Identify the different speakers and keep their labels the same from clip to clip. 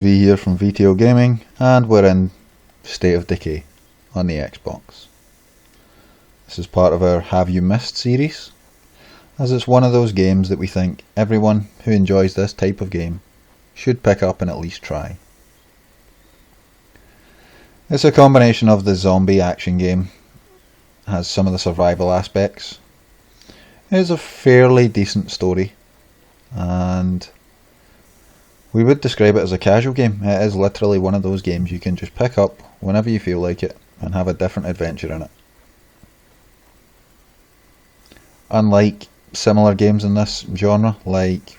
Speaker 1: V here from VTO Gaming, and we're in State of Decay on the Xbox. This is part of our Have You Missed series, as it's one of those games that we think everyone who enjoys this type of game should pick up and at least try. It's a combination of the zombie action game, has some of the survival aspects, it is a fairly decent story, and we would describe it as a casual game. It is literally one of those games you can just pick up whenever you feel like it and have a different adventure in it. Unlike similar games in this genre like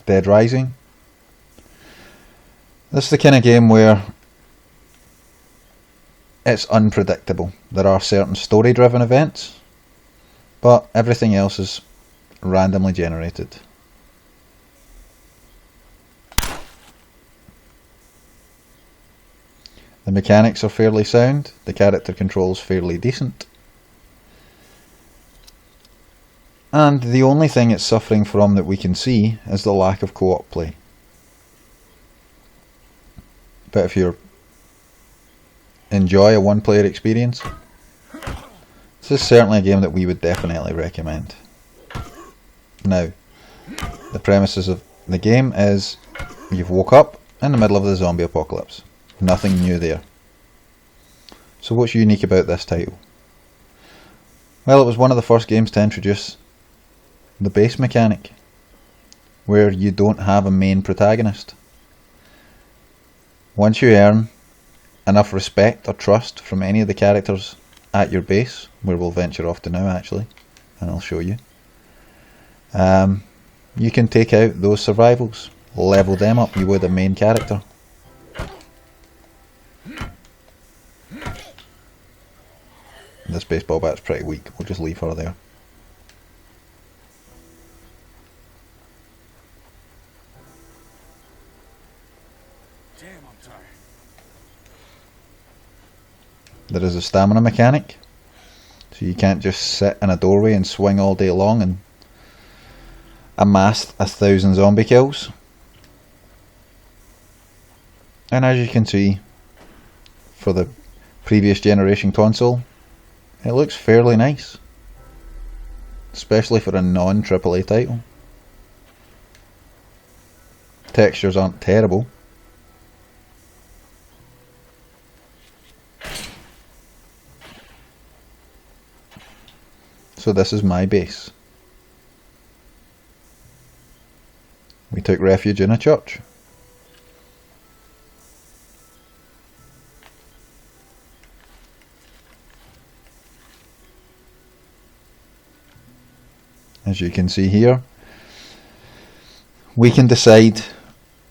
Speaker 1: Dead Rising, this is the kind of game where it's unpredictable. There are certain story driven events, but everything else is randomly generated. The mechanics are fairly sound, the character control is fairly decent, and the only thing it's suffering from that we can see is the lack of co-op play. But if you enjoy a one-player experience, this is certainly a game that we would definitely recommend. Now, the premises of the game is you've woke up in the middle of the zombie apocalypse. Nothing new there. So what's unique about this title? Well, it was one of the first games to introduce the base mechanic, where you don't have a main protagonist. Once you earn enough respect or trust from any of the characters at your base, where we'll venture off to now actually, and I'll show you, you can take out those survivals, level them up. You would a main character. This baseball bat's pretty weak, we'll just leave her there.
Speaker 2: Damn, I'm tired.
Speaker 1: There is a stamina mechanic, so you can't just sit in a doorway and swing all day long and amass 1,000 zombie kills. And as you can see, for the previous generation console, it looks fairly nice, especially for a non-AAA title. Textures aren't terrible. So this is my base. We took refuge in a church. As you can see here, we can decide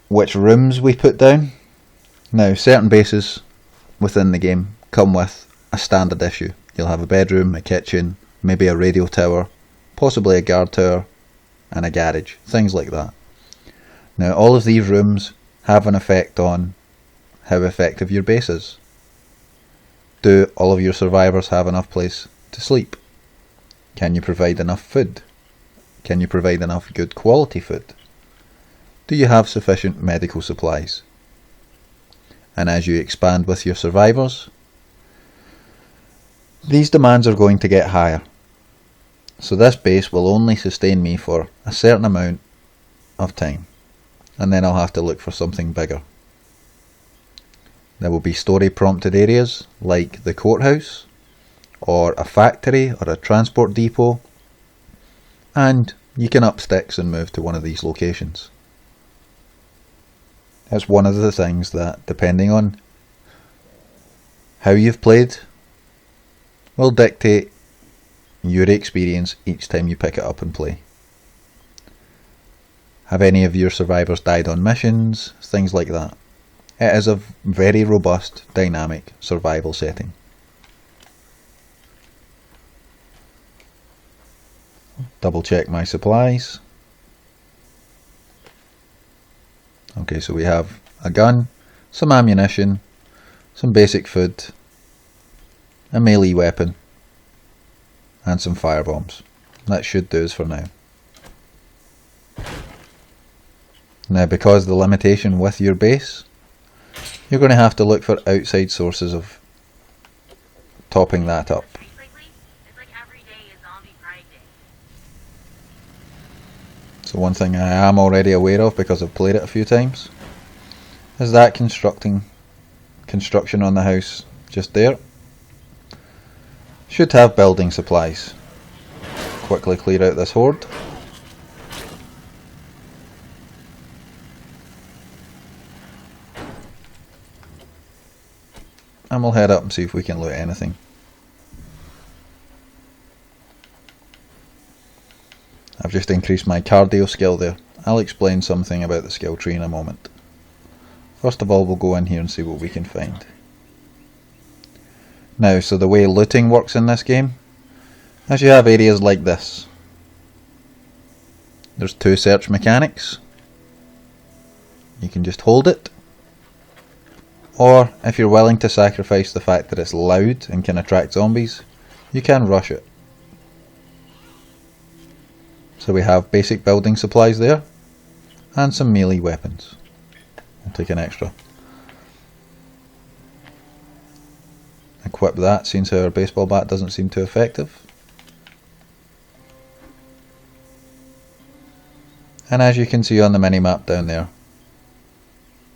Speaker 1: which rooms we put down. Now, certain bases within the game come with a standard issue. You'll have a bedroom, a kitchen, maybe a radio tower, possibly a guard tower, and a garage, things like that. Now, all of these rooms have an effect on how effective your base is. Do all of your survivors have enough place to sleep? Can you provide enough food? Can you provide enough good quality food? Do you have sufficient medical supplies? And as you expand with your survivors, these demands are going to get higher. So this base will only sustain me for a certain amount of time, and then I'll have to look for something bigger. There will be story prompted areas like the courthouse, or a factory, or a transport depot, and you can up sticks and move to one of these locations. It's one of the things that, depending on how you've played, will dictate your experience each time you pick it up and play. Have any of your survivors died on missions? Things like that. It is a very robust, dynamic survival setting. Double check my supplies. Okay, so we have a gun, some ammunition, some basic food, a melee weapon, and some fire bombs. That should do us for now. Now, because the limitation with your base, you're going to have to look for outside sources of topping that up. So one thing I am already aware of, because I've played it a few times, is that construction on the house just there should have building supplies. Quickly clear out this horde. And we'll head up and see if we can loot anything. I've just increased my cardio skill there. I'll explain something about the skill tree in a moment. First of all, we'll go in here and see what we can find. Now, so the way looting works in this game, as you have areas like this, there's two search mechanics. You can just hold it, or if you're willing to sacrifice the fact that it's loud and can attract zombies, you can rush it. So we have basic building supplies there, and some melee weapons. I'll take an extra. Equip that, since our baseball bat doesn't seem too effective. And as you can see on the mini-map down there,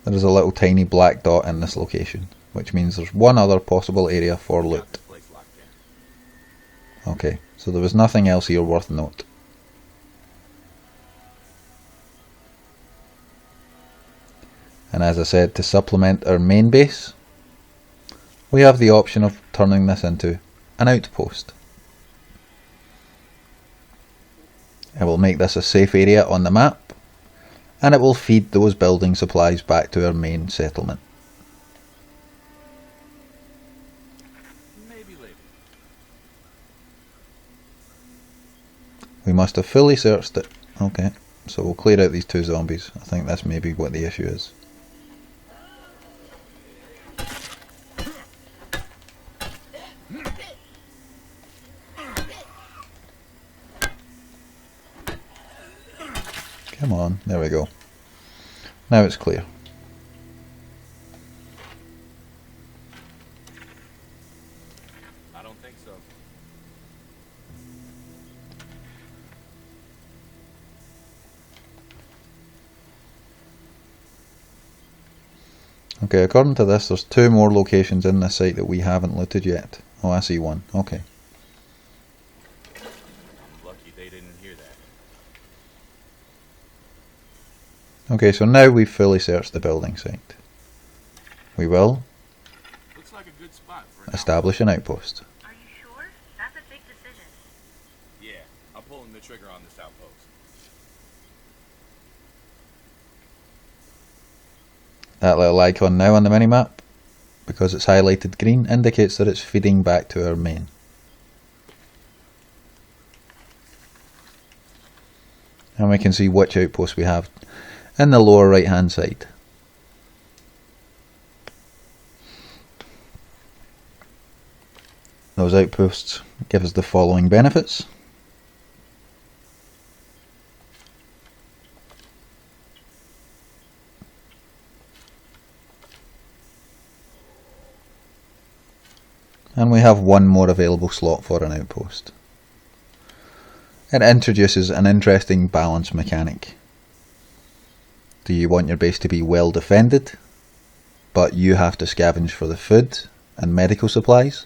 Speaker 1: there is a little tiny black dot in this location, which means there's one other possible area for loot. Okay, so there was nothing else here worth note. And as I said, to supplement our main base, we have the option of turning this into an outpost. It will make this a safe area on the map, and it will feed those building supplies back to our main settlement.
Speaker 2: Maybe later.
Speaker 1: We must have fully searched it. Okay, so we'll clear out these two zombies. I think that's maybe what the issue is. Come on, there we go. Now it's clear.
Speaker 2: I don't think so.
Speaker 1: Okay, according to this, there's two more locations in this site that we haven't looted yet. Oh, I see one. Okay.
Speaker 2: I'm lucky they didn't hear that.
Speaker 1: Okay, so now we've fully searched the building site. We will
Speaker 2: Looks like a good spot for an
Speaker 1: establish an outpost.
Speaker 3: Are you sure? That's a big decision.
Speaker 2: Yeah, I'm pulling the trigger on this outpost.
Speaker 1: That little icon now on the minimap, because it's highlighted green, indicates that it's feeding back to our main. And we can see which outpost we have in the lower right hand side. Those outposts give us the following benefits. And we have one more available slot for an outpost. It introduces an interesting balance mechanic. Do you want your base to be well defended, but you have to scavenge for the food and medical supplies?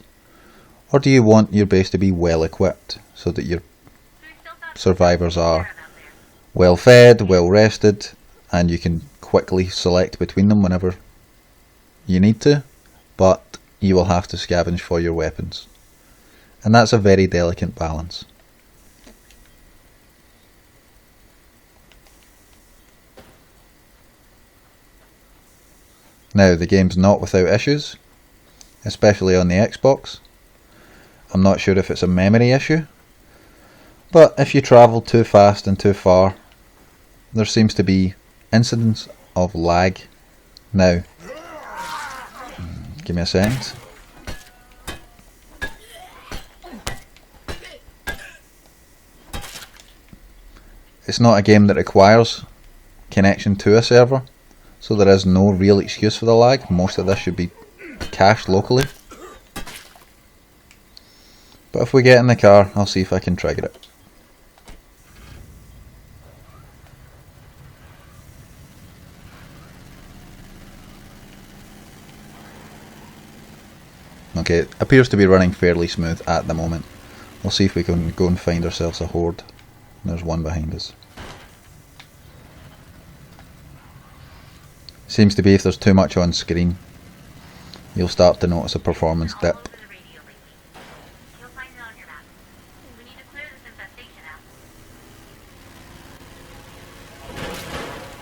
Speaker 1: Or do you want your base to be well equipped, so that your survivors are well fed, well rested, and you can quickly select between them whenever you need to, but you will have to scavenge for your weapons. And that's a very delicate balance. Now, the game's not without issues, especially on the Xbox. I'm not sure if it's a memory issue, but if you travel too fast and too far, there seems to be incidents of lag. Now, give me a second. It's not a game that requires connection to a server, so there is no real excuse for the lag. Most of this should be cached locally. But if we get in the car, I'll see if I can trigger it. Okay, it appears to be running fairly smooth at the moment. We'll see if we can go and find ourselves a horde. There's one behind us. Seems to be if there's too much on screen, you'll start to notice a performance dip.
Speaker 3: All over the radio lately. You'll find it on your map. We need to clear this infestation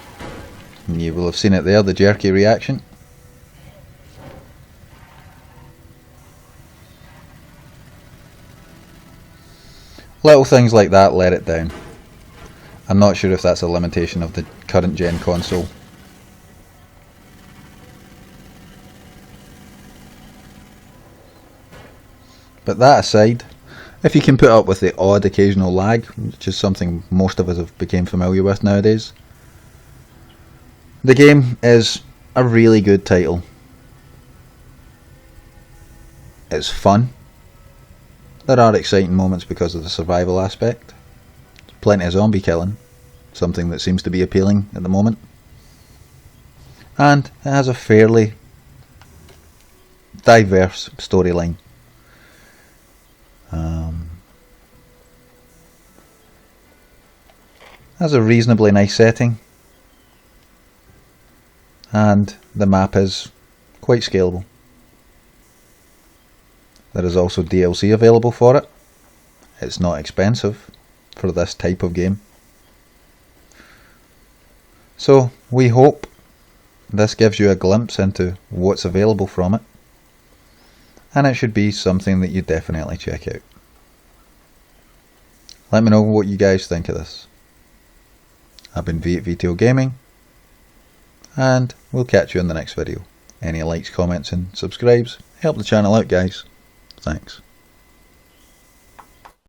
Speaker 3: out.
Speaker 1: And you will have seen it there, the jerky reaction. Little things like that let it down. I'm not sure if that's a limitation of the current gen console. But that aside, if you can put up with the odd occasional lag, which is something most of us have become familiar with nowadays, the game is a really good title. It's fun. There are exciting moments because of the survival aspect. Plenty of zombie killing, something that seems to be appealing at the moment. And it has a fairly diverse storyline. Has a reasonably nice setting, and the map is quite scalable. There is also DLC available for it. It's not expensive for this type of game. So we hope this gives you a glimpse into what's available from it, and it should be something that you definitely check out. Let me know what you guys think of this. I've been V8VTO Gaming, and we'll catch you in the next video. Any likes, comments and subscribes help the channel out, guys. Thanks.